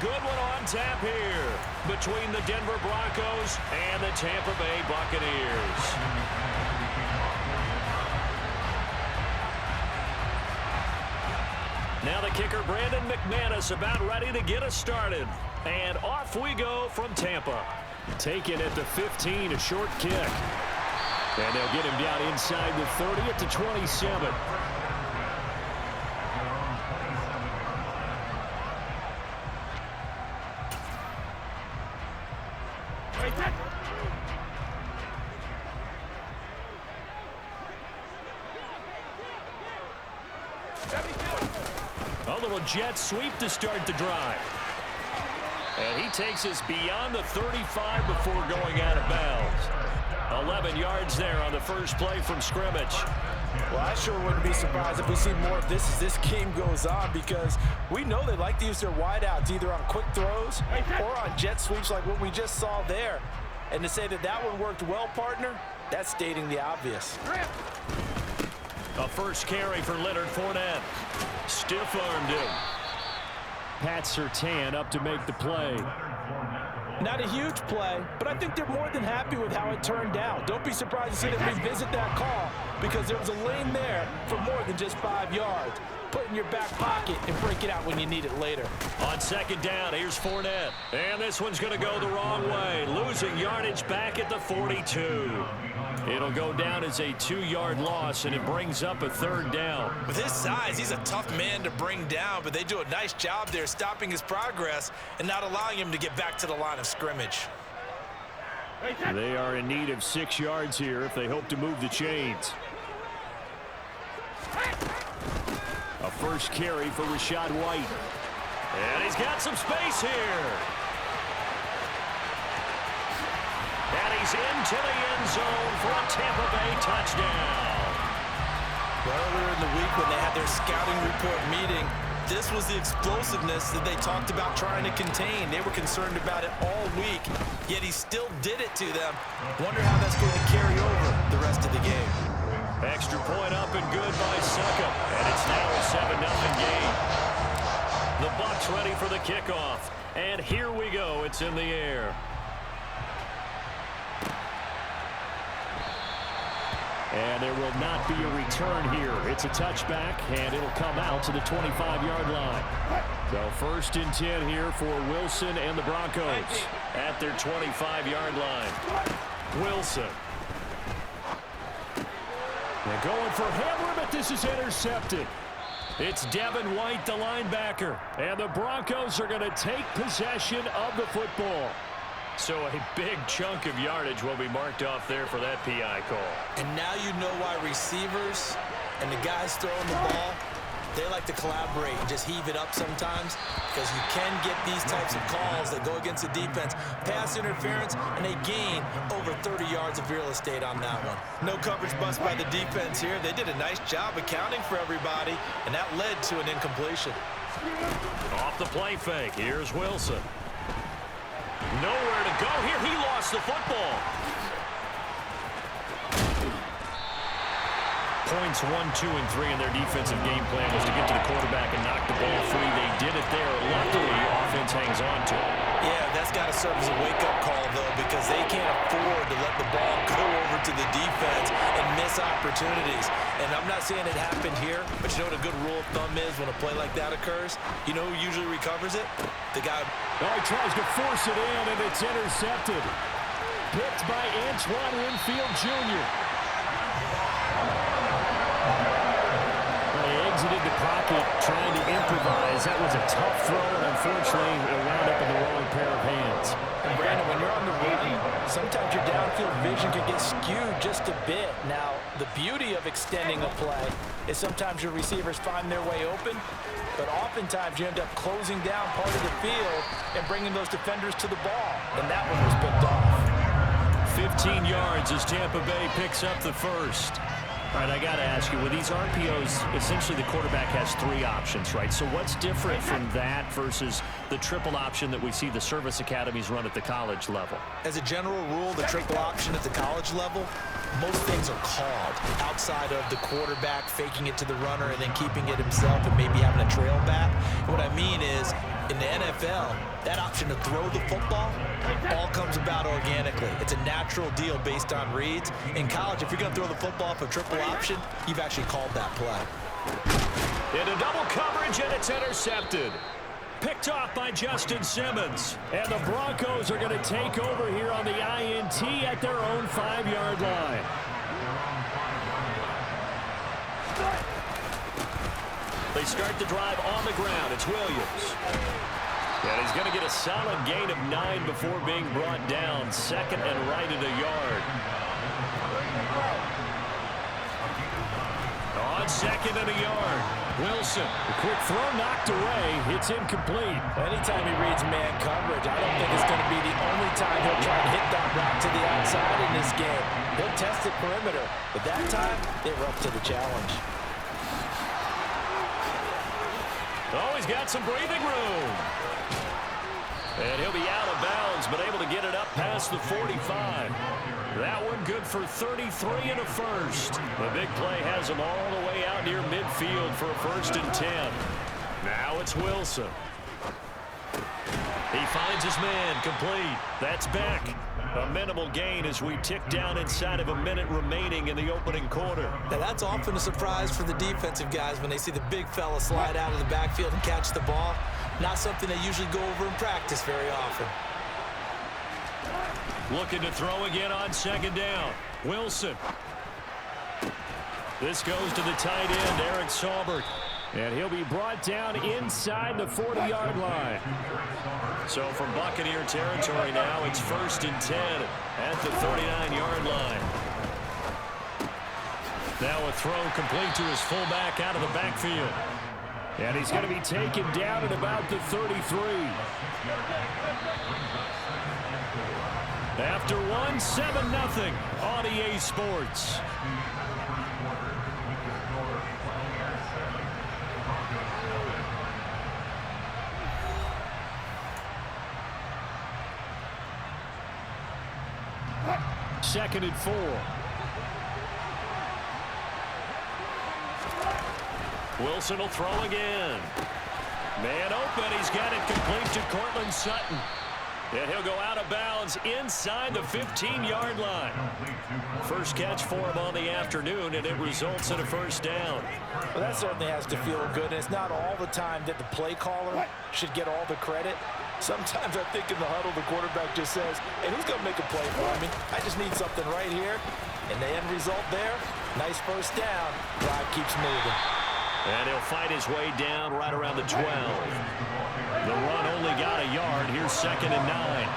good one on tap here between the Denver Broncos and the Tampa Bay Buccaneers. Now the kicker, Brandon McManus, about ready to get us started. And off we go from Tampa. Taken at the 15, a short kick. And they'll get him down inside the 30 at the 27. A little jet sweep to start the drive. And he takes us beyond the 35 before going out of bounds. 11 yards there on the first play from scrimmage. Well, I sure wouldn't be surprised if we see more of this as this game goes on, because we know they like to use their wideouts either on quick throws or on jet sweeps like what we just saw there. And to say that that one worked well, partner, that's stating the obvious. A first carry for Leonard Fournette. Stiff-armed him. Pat Surtain up to make the play. Not a huge play, but I think they're more than happy with how it turned out. Don't be surprised to see them revisit that call, because there was a lane there for more than just 5 yards. Put it in your back pocket and break it out when you need it later. On second down, here's Fournette. And this one's going to go the wrong way. Losing yardage back at the 42. It'll go down as a 2-yard loss, and it brings up a third down. With his size, he's a tough man to bring down, but they do a nice job there stopping his progress and not allowing him to get back to the line of scrimmage. They are in need of 6 yards here if they hope to move the chains. A first carry for Rachaad White. And he's got some space here. And he's into the end zone for a Tampa Bay touchdown. Earlier in the week when they had their scouting report meeting, this was the explosiveness that they talked about trying to contain. They were concerned about it all week, yet he still did it to them. Wonder how that's going to carry over the rest of the game. Extra point up and good by Succop. And it's now a 7-0 game. The Bucs ready for the kickoff. And here we go. It's in the air. And there will not be a return here. It's a touchback, and it'll come out to the 25-yard line. So first and 10 here for Wilson and the Broncos at their 25-yard line. Wilson. They're going for Hamler, but this is intercepted. It's Devin White, the linebacker. And the Broncos are going to take possession of the football. So a big chunk of yardage will be marked off there for that PI call. And now you know why receivers and the guys throwing the ball, they like to collaborate and just heave it up sometimes, because you can get these types of calls that go against the defense. Pass interference, and they gain over 30 yards of real estate on that one. No coverage bust by the defense here. They did a nice job accounting for everybody, and that led to an incompletion. Off the play fake, here's Wilson. Nowhere to go here. He lost the football. Points 1, 2, and 3 in their defensive game plan was to get to the quarterback and knock the ball free. They did it there. Luckily, offense hangs on to it. Yeah, that's got to serve as a wake-up call, though, because they can't afford to let the ball go over to the defense and miss opportunities. And I'm not saying it happened here, but you know what a good rule of thumb is when a play like that occurs? You know who usually recovers it? The guy. Oh, he tries to force it in, and it's intercepted. Picked by Antoine Winfield Jr. He exited the pocket trying to improvise. That was a tough throw, and unfortunately, it wound up in the wrong pair of hands. And Brandon, when you're on the run, sometimes your downfield vision can get skewed just a bit. Now, the beauty of extending a play is sometimes your receivers find their way open, but oftentimes you end up closing down part of the field and bringing those defenders to the ball, and that one was picked off. 15 yards as Tampa Bay picks up the first. All right, I got to ask you, with these RPOs, essentially the quarterback has 3 options, right? So what's different from that versus the triple option that we see the service academies run at the college level? As a general rule, the triple option at the college level, most things are called outside of the quarterback faking it to the runner and then keeping it himself and maybe having a trail back. What I mean is, in the NFL, that option to throw the football all comes about organically. It's a natural deal based on reads. In college, if you're going to throw the football for triple option, you've actually called that play. Into double coverage, and it's intercepted. Picked off by Justin Simmons. And the Broncos are going to take over here on the INT at their own 5-yard line. They start the drive on the ground. It's Williams. And he's going to get a solid gain of 9 before being brought down. Second and right at a yard. On second and a yard. Wilson, the quick throw knocked away. It's incomplete. Anytime he reads man coverage, I don't think it's going to be the only time he'll try and hit that route to the outside in this game. He'll test the perimeter, but that time, they were up to the challenge. Oh, he's got some breathing room. And he'll be out of bounds, but able to get it up past the 45. That one good for 33 and a first. The big play has him all the way out near midfield for a 1st and 10. Now it's Wilson. He finds his man complete. That's back. A minimal gain as we tick down inside of a minute remaining in the opening quarter. Now that's often a surprise for the defensive guys when they see the big fella slide out of the backfield and catch the ball. Not something they usually go over in practice very often. Looking to throw again on second down. Wilson. This goes to the tight end, Eric Saubert. And he'll be brought down inside the 40-yard line. So from Buccaneer territory now, it's 1st and 10 at the 39-yard line. Now a throw complete to his fullback out of the backfield. And he's going to be taken down at about the 33. After one, 7-0 on EA Sports. Second and 4. Wilson will throw again. Man open. He's got it complete to Cortland Sutton. And he'll go out of bounds inside the 15-yard line. First catch for him on the afternoon, and it results in a 1st down. Well, that certainly has to feel good. And it's not all the time that the play caller should get all the credit. Sometimes I think in the huddle, the quarterback just says, hey, who's going to make a play for me? I just need something right here. And the end result there, nice 1st down. Drive keeps moving. And he'll fight his way down right around the 12. The run only got a yard. Here's 2nd and 9.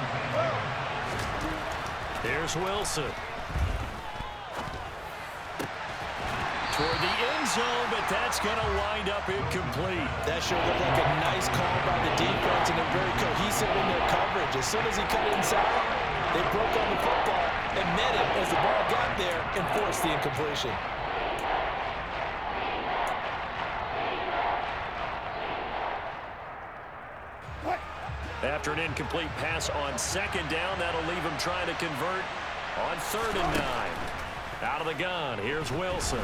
Here's Wilson. Toward the end zone, but that's going to wind up incomplete. That sure looked like a nice call by the defense, and they're very cohesive in their coverage. As soon as he cut inside, they broke on the football and met it as the ball got there and forced the incompletion. After an incomplete pass on 2nd down, that'll leave him trying to convert on 3rd and 9. Out of the gun, here's Wilson.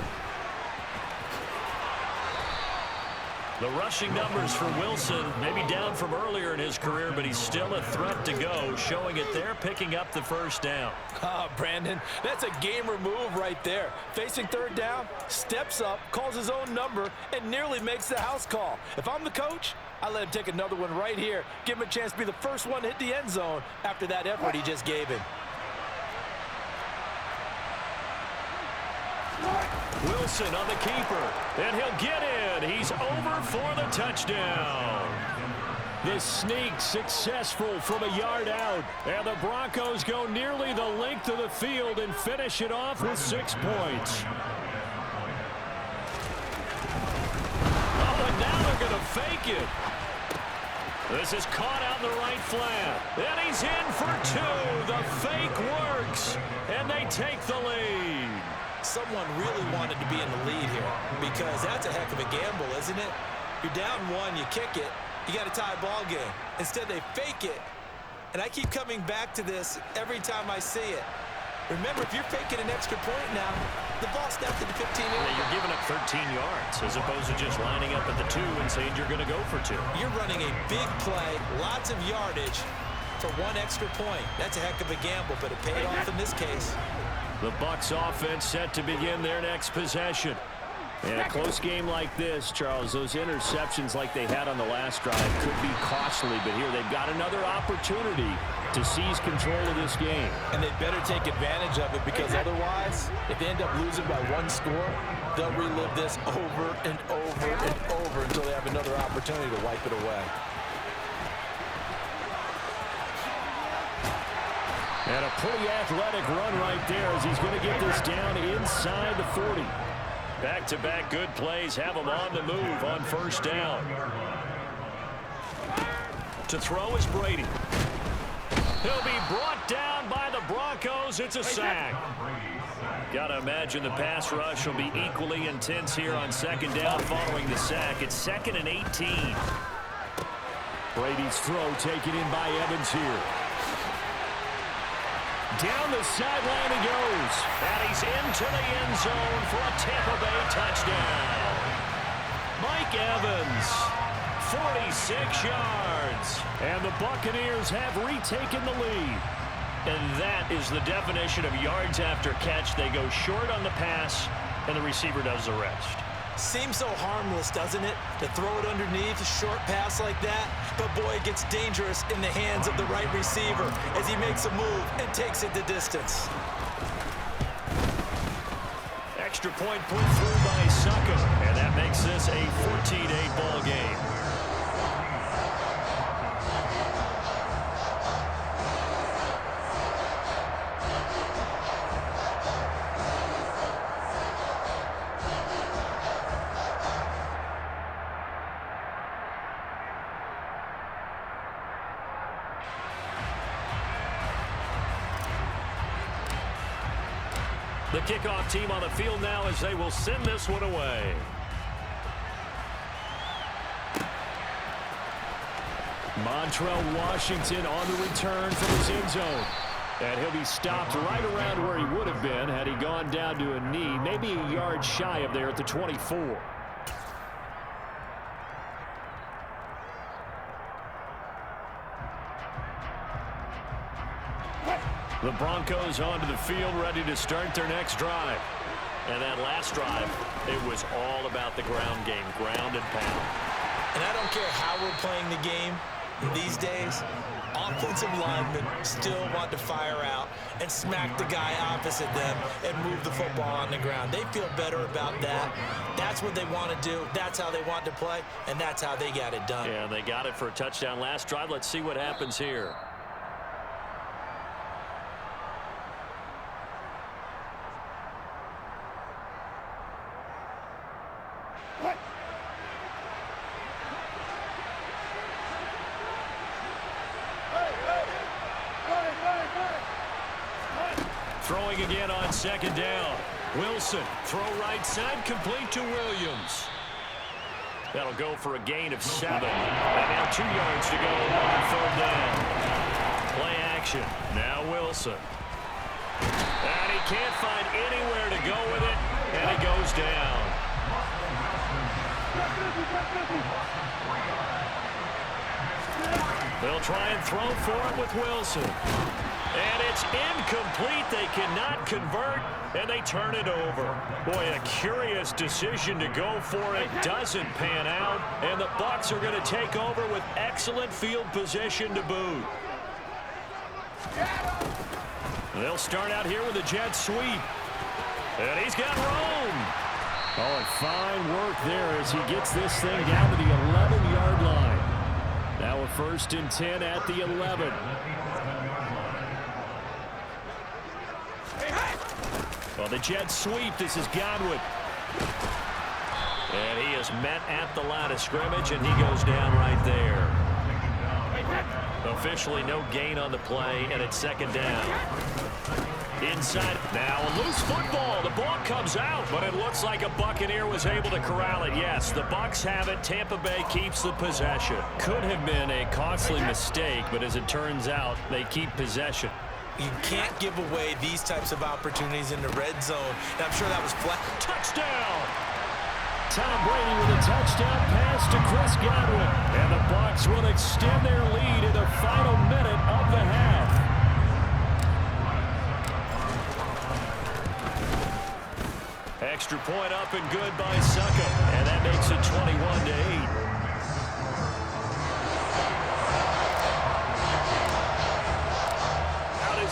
The rushing numbers for Wilson maybe down from earlier in his career, but he's still a threat to go, showing it there, picking up the 1st down. Brandon, that's a gamer move right there. Facing 3rd down, steps up, calls his own number, and nearly makes the house call. If I'm the coach, I let him take another one right here. Give him a chance to be the first one to hit the end zone after that effort he just gave him. Wilson on the keeper, and he'll get in. He's over for the touchdown. The sneak successful from a yard out, and the Broncos go nearly the length of the field and finish it off with 6 points. Oh, and now they're going to fake it. This is caught out in the right flat, and he's in for 2. The fake works, and they take the lead. Someone really wanted to be in the lead here because that's a heck of a gamble, isn't it? You're down 1, you kick it, you got a tie ball game. Instead, they fake it. And I keep coming back to this every time I see it. Remember, if you're faking an extra point now, The ball snapped at the 15-yard line. You're giving up 13 yards as opposed to just lining up at the 2 and saying you're going to go for 2. You're running a big play, lots of yardage for 1 extra point. That's a heck of a gamble, but it paid off in this case. The Bucs offense set to begin their next possession. In a close game like this, Charles, those interceptions like they had on the last drive could be costly, but here they've got another opportunity to seize control of this game. And they better take advantage of it, because otherwise, if they end up losing by 1 score, they'll relive this over and over and over until they have another opportunity to wipe it away. And a pretty athletic run right there as he's going to get this down inside the 40. Back-to-back good plays have him on the move on first down. To throw is Brady. He'll be brought down by the Broncos. It's a sack. Got to imagine the pass rush will be equally intense here on second down following the sack. It's 2nd and 18. Brady's throw taken in by Evans here. Down the sideline he goes. And he's into the end zone for a Tampa Bay touchdown. Mike Evans, 46 yards. And the Buccaneers have retaken the lead. And that is the definition of yards after catch. They go short on the pass, and the receiver does the rest. Seems so harmless, doesn't it, to throw it underneath a short pass like that? But boy, it gets dangerous in the hands of the right receiver as he makes a move and takes it the distance. Extra point put through by Saka, and that makes this a 14-8 ball game. The kickoff team on the field now as they will send this one away. Montrell Washington on the return from his end zone. And he'll be stopped right around where he would have been had he gone down to a knee, maybe a yard shy of there at the 24. The Broncos onto the field, ready to start their next drive. And that last drive, it was all about the ground game, ground and pound. And I don't care how we're playing the game these days, offensive linemen still want to fire out and smack the guy opposite them and move the football on the ground. They feel better about that. That's what they want to do. That's how they want to play, and that's how they got it done. Yeah, they got it for a touchdown last drive. Let's see what happens here. Throwing again on second down. Wilson, throw right side, complete to Williams. That'll go for a gain of 7. And now 2 yards to go on third down. Play action. Now Wilson. And he can't find anywhere to go with it, and he goes down. They'll try and throw for it with Wilson. And it's incomplete. They cannot convert, and they turn it over. Boy, a curious decision to go for it. Doesn't pan out, and the Bucs are going to take over with excellent field position to boot. They'll start out here with a jet sweep. And he's got room. Oh, and fine work there as he gets this thing down to the 11-yard line. Now a 1st and 10 at the 11. Well, the jet sweep, this is Godwin. And he is met at the line of scrimmage, and he goes down right there. Officially no gain on the play, and it's 2nd down. Inside, now a loose football. The ball comes out, but it looks like a Buccaneer was able to corral it. Yes, the Bucs have it. Tampa Bay keeps the possession. Could have been a costly mistake, but as it turns out, they keep possession. You can't give away these types of opportunities in the red zone. And I'm sure that was flat. Touchdown! Tom Brady with a touchdown pass to Chris Godwin. And the Bucs will extend their lead in the final minute of the half. Extra point up and good by Suckup. And that makes it 21-8.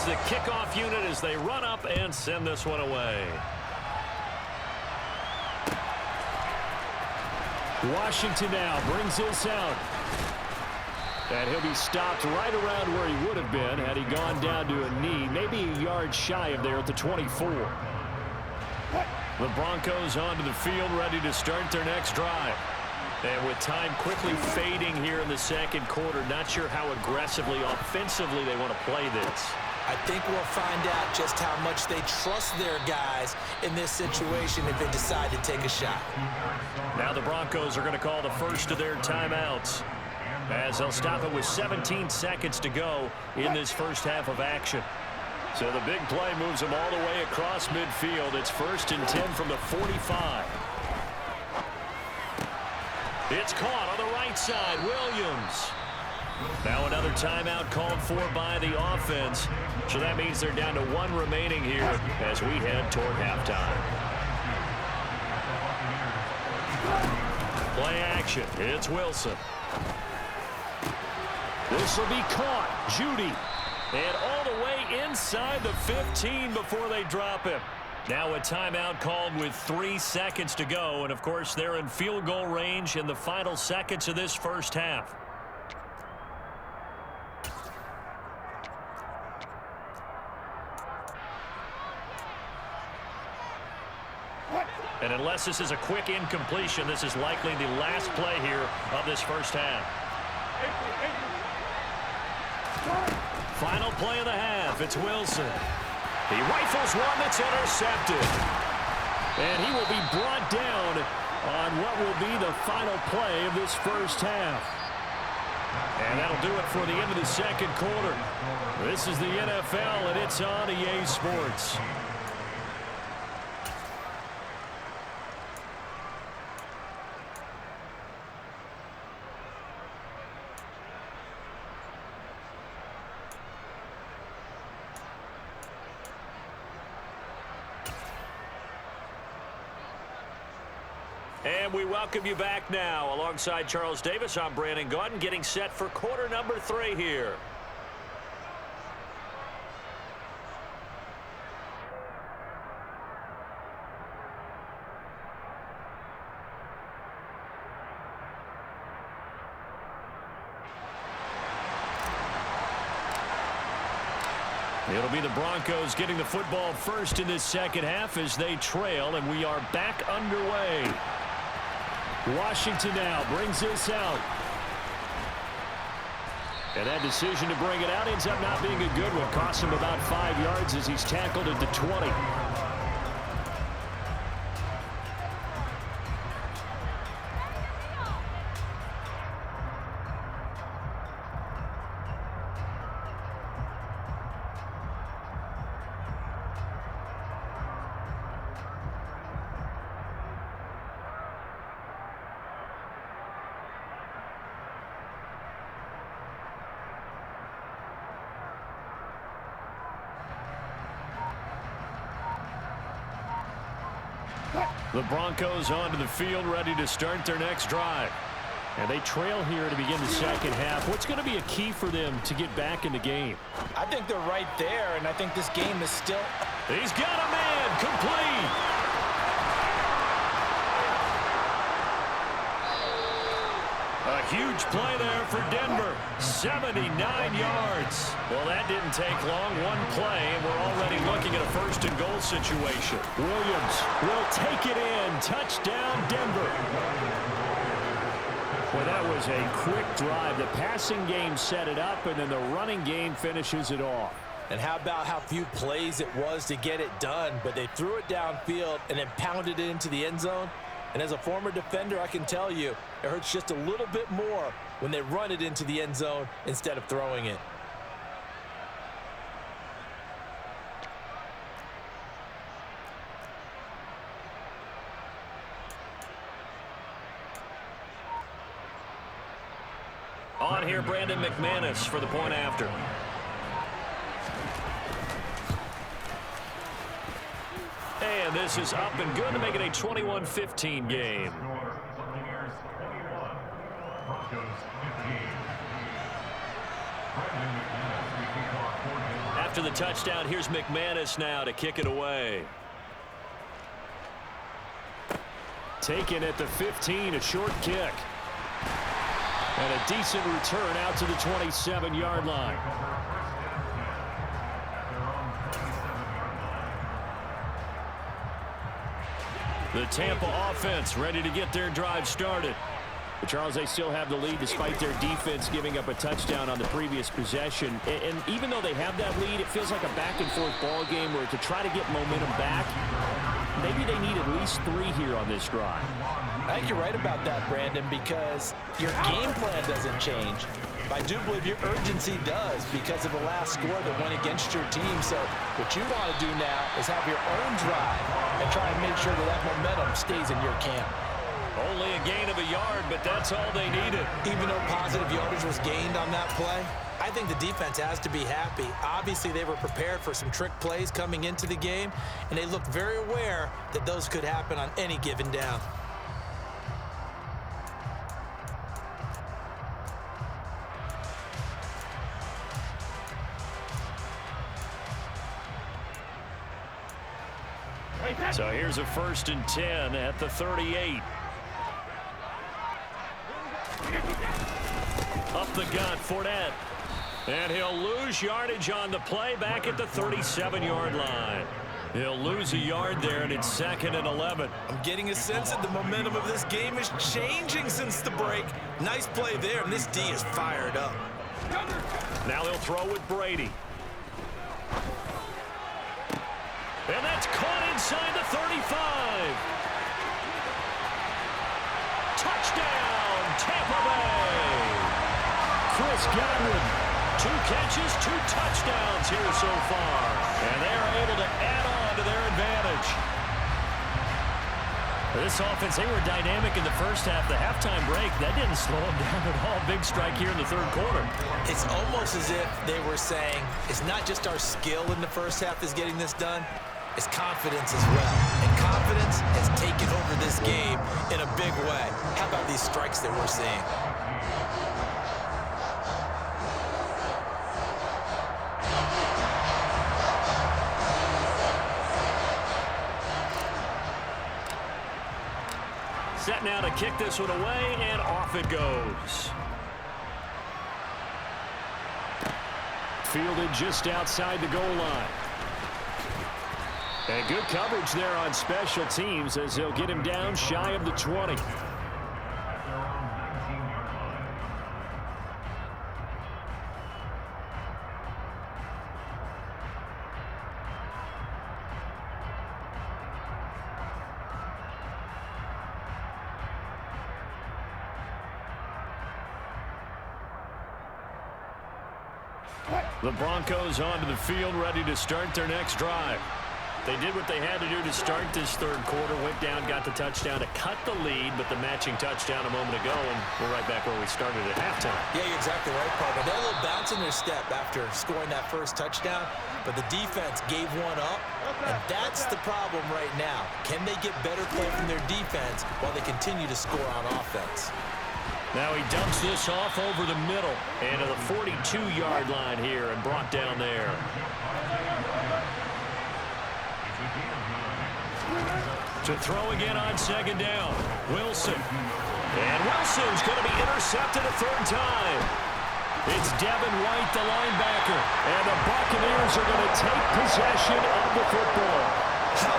The kickoff unit as they run up and send this one away. Washington now brings this out. And he'll be stopped right around where he would have been had he gone down to a knee, maybe a yard shy of there at the 24. The Broncos onto the field ready to start their next drive. And with time quickly fading here in the second quarter, not sure how aggressively, offensively they want to play this. I think we'll find out just how much they trust their guys in this situation if they decide to take a shot. Now the Broncos are going to call the first of their timeouts as they'll stop it with 17 seconds to go in this first half of action. So the big play moves them all the way across midfield. It's 1st and 10 from the 45. It's caught on the right side. Williams. Now another timeout called for by the offense. So that means they're down to 1 remaining here as we head toward halftime. Play action. It's Wilson. This will be caught. Judy. And all the way inside the 15 before they drop him. Now a timeout called with 3 seconds to go. And, of course, they're in field goal range in the final seconds of this first half. And unless this is a quick incompletion, this is likely the last play here of this first half. Final play of the half. It's Wilson. He rifles one that's intercepted. And he will be brought down on what will be the final play of this first half. And that'll do it for the end of the second quarter. This is the NFL, and it's on EA Sports. And we welcome you back now. Alongside Charles Davis, I'm Brandon Gaudin, getting set for quarter number 3 here. It'll be the Broncos getting the football first in this second half as they trail, and we are back underway. Washington now brings this out. And that decision to bring it out ends up not being a good one. Costs him about 5 yards as he's tackled at the 20. The Broncos onto the field ready to start their next drive. And they trail here to begin the second half. What's going to be a key for them to get back in the game? I think they're right there, and I think this game is still... He's got a man complete. A huge play there for Denver. 79 yards. Well, that didn't take long. One play, and we're already looking at a first and goal situation. Williams will take it in. Touchdown, Denver. Well, that was a quick drive. The passing game set it up, and then the running game finishes it off. And how about how few plays it was to get it done, but they threw it downfield and then pounded it into the end zone. And as a former defender, I can tell you, it hurts just a little bit more when they run it into the end zone instead of throwing it. Brandon McManus for the point after. And this is up and good to make it a 21-15 game. After the touchdown, here's McManus now to kick it away. Taken at the 15, a short kick. And a decent return out to the 27-yard line. The Tampa offense ready to get their drive started. But Charles, they still have the lead despite their defense giving up a touchdown on the previous possession. And even though they have that lead, it feels like a back-and-forth ball game where to try to get momentum back, maybe they need at least 3 here on this drive. I think you're right about that, Brandon, because your game plan doesn't change. I do believe your urgency does because of the last score that went against your team. So what you want to do now is have your own drive and try and make sure that that momentum stays in your camp. Only a gain of a yard, but that's all they needed. Even though positive yardage was gained on that play, I think the defense has to be happy. Obviously, they were prepared for some trick plays coming into the game, and they looked very aware that those could happen on any given down. So here's a 1st and 10 at the 38. Up the gut, Fournette. And he'll lose yardage on the play back at the 37-yard line. He'll lose a yard there, and it's 2nd and 11. I'm getting a sense that the momentum of this game is changing since the break. Nice play there, and this D is fired up. Now they'll throw with Brady. And that's caught inside the 35. Touchdown, Tampa Bay. Chris Godwin, 2 catches, 2 touchdowns here so far. And they are able to add on to their advantage. This offense, they were dynamic in the first half. The halftime break, that didn't slow them down at all. Big strike here in the 3rd quarter. It's almost as if they were saying, it's not just our skill in the first half is getting this done. It's confidence as well. And confidence has taken over this game in a big way. How about these strikes that we're seeing? Set now to kick this one away, and off it goes. Fielded just outside the goal line. And good coverage there on special teams as they'll get him down shy of the 20. The Broncos onto the field, ready to start their next drive. They did what they had to do to start this 3rd quarter, went down, got the touchdown to cut the lead, but the matching touchdown a moment ago, and we're right back where we started at halftime. Yeah, you're exactly right, partner. They had a little bounce in their step after scoring that first touchdown, but the defense gave one up, and that's the problem right now. Can they get better play from their defense while they continue to score on offense? Now he dumps this off over the middle and to the 42-yard line here and brought down there. To throw again on 2nd down. Wilson. And Wilson's going to be intercepted a 3rd time. It's Devin White, the linebacker. And the Buccaneers are going to take possession of the football.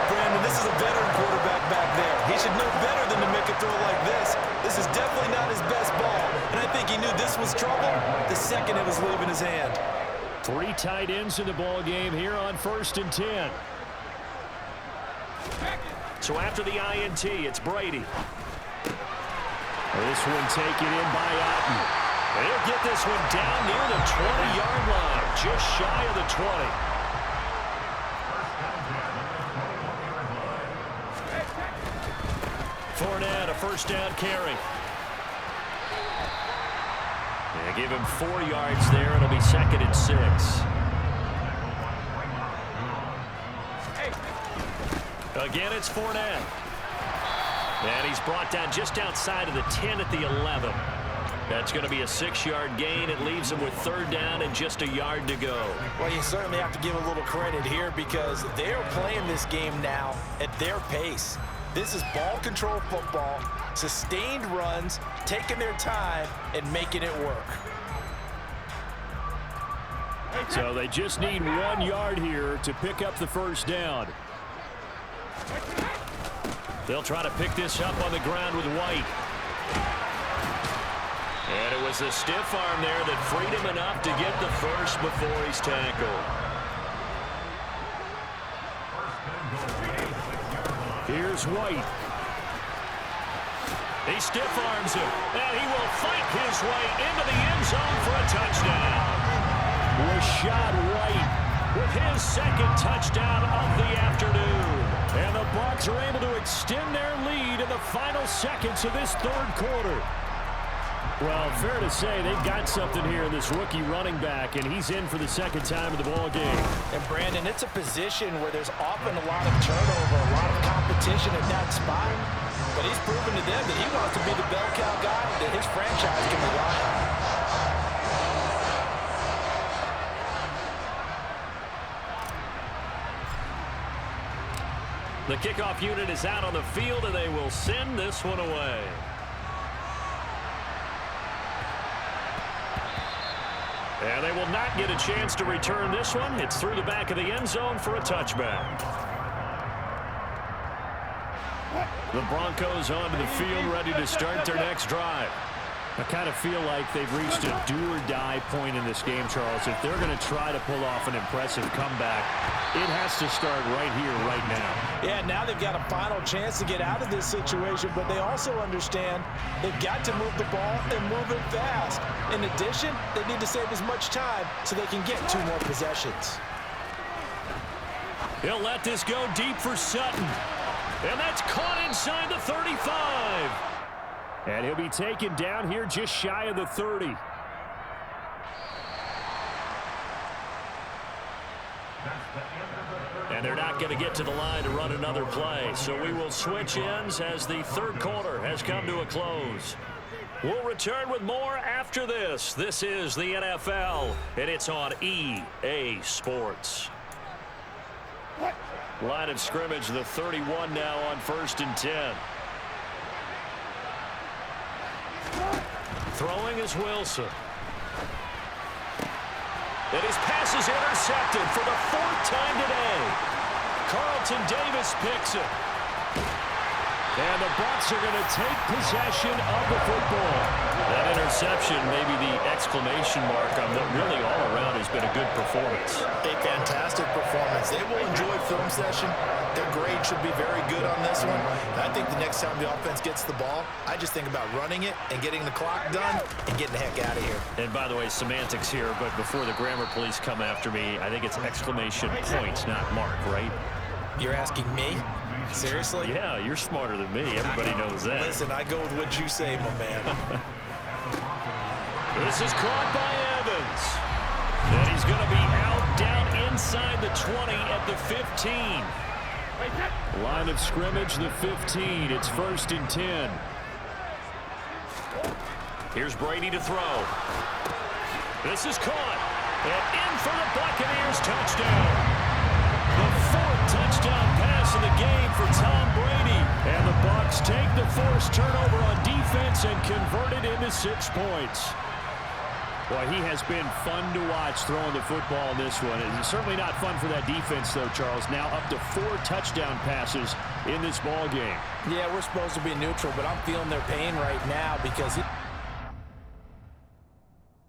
Brandon, this is a veteran quarterback back there. He should know better than to make a throw like this. This is definitely not his best ball. And I think he knew this was trouble the second it was leaving his hand. 3 tight ends in the ball game here on 1st and 10. So after the INT, it's Brady. This one taken in by Otten. They'll get this one down near the 20-yard line, just shy of the 20. Fournette, a 1st down carry. And give him 4 yards there. It'll be 2nd and 6. Again, it's Fournette. And he's brought down just outside of the 10 at the 11. That's going to be a 6-yard gain. It leaves him with 3rd down and just a yard to go. Well, you certainly have to give a little credit here because they're playing this game now at their pace. This is ball control football, sustained runs, taking their time and making it work. So they just need 1 yard here to pick up the 1st down. They'll try to pick this up on the ground with White. And it was a stiff arm there that freed him enough to get the 1st before he's tackled. Here's White. He stiff arms him, and he will fight his way into the end zone for a touchdown. Rachaad White with his 2nd touchdown of the afternoon. And the Bucs are able to extend their lead in the final seconds of this 3rd quarter. Well, fair to say they've got something here in this rookie running back, and he's in for the 2nd time of the ball game. And, Brandon, it's a position where there's often a lot of turnover, a lot of competition at that spot. But he's proven to them that he wants to be the bell cow guy that his franchise can rely on. The kickoff unit is out on the field, and they will send this one away. And they will not get a chance to return this one. It's through the back of the end zone for a touchback. The Broncos onto the field, ready to start their next drive. I kind of feel like they've reached a do-or-die point in this game, Charles. If they're going to try to pull off an impressive comeback, it has to start right here, right now. Yeah, now they've got a final chance to get out of this situation, but they also understand they've got to move the ball and move it fast. In addition, they need to save as much time so they can get 2 more possessions. He'll let this go deep for Sutton. And that's caught inside the 35. And he'll be taken down here just shy of the 30. And they're not going to get to the line to run another play. So we will switch ends as the 3rd quarter has come to a close. We'll return with more after this. This is the NFL, and it's on EA Sports. Line of scrimmage, the 31 now on 1st and 10. Throwing is Wilson. And his pass is intercepted for the 4th time today. Carlton Davis picks it. And the Bucs are going to take possession of the football. That interception may be the exclamation mark on what really all around has been a good performance. A fantastic performance. They will enjoy film session. Their grade should be very good on this one. And I think the next time the offense gets the ball, I just think about running it and getting the clock done and getting the heck out of here. And by the way, semantics here, but before the grammar police come after me, I think it's exclamation points, not mark, right? You're asking me? Seriously? Yeah, you're smarter than me. Everybody knows that. Listen, I go with what you say, my man. This is caught by Evans. And he's going to be out down inside the 20 at the 15. Line of scrimmage, the 15. It's 1st and 10. Here's Brady to throw. This is caught. And in for the Buccaneers touchdown. The 4th touchdown pass in the game for Tom Brady. And the Bucs take the forced turnover on defense and convert it into 6 points. Boy, he has been fun to watch throwing the football in this one. It's certainly not fun for that defense, though, Charles. Now up to 4 touchdown passes in this ball game. Yeah, we're supposed to be neutral, but I'm feeling their pain right now because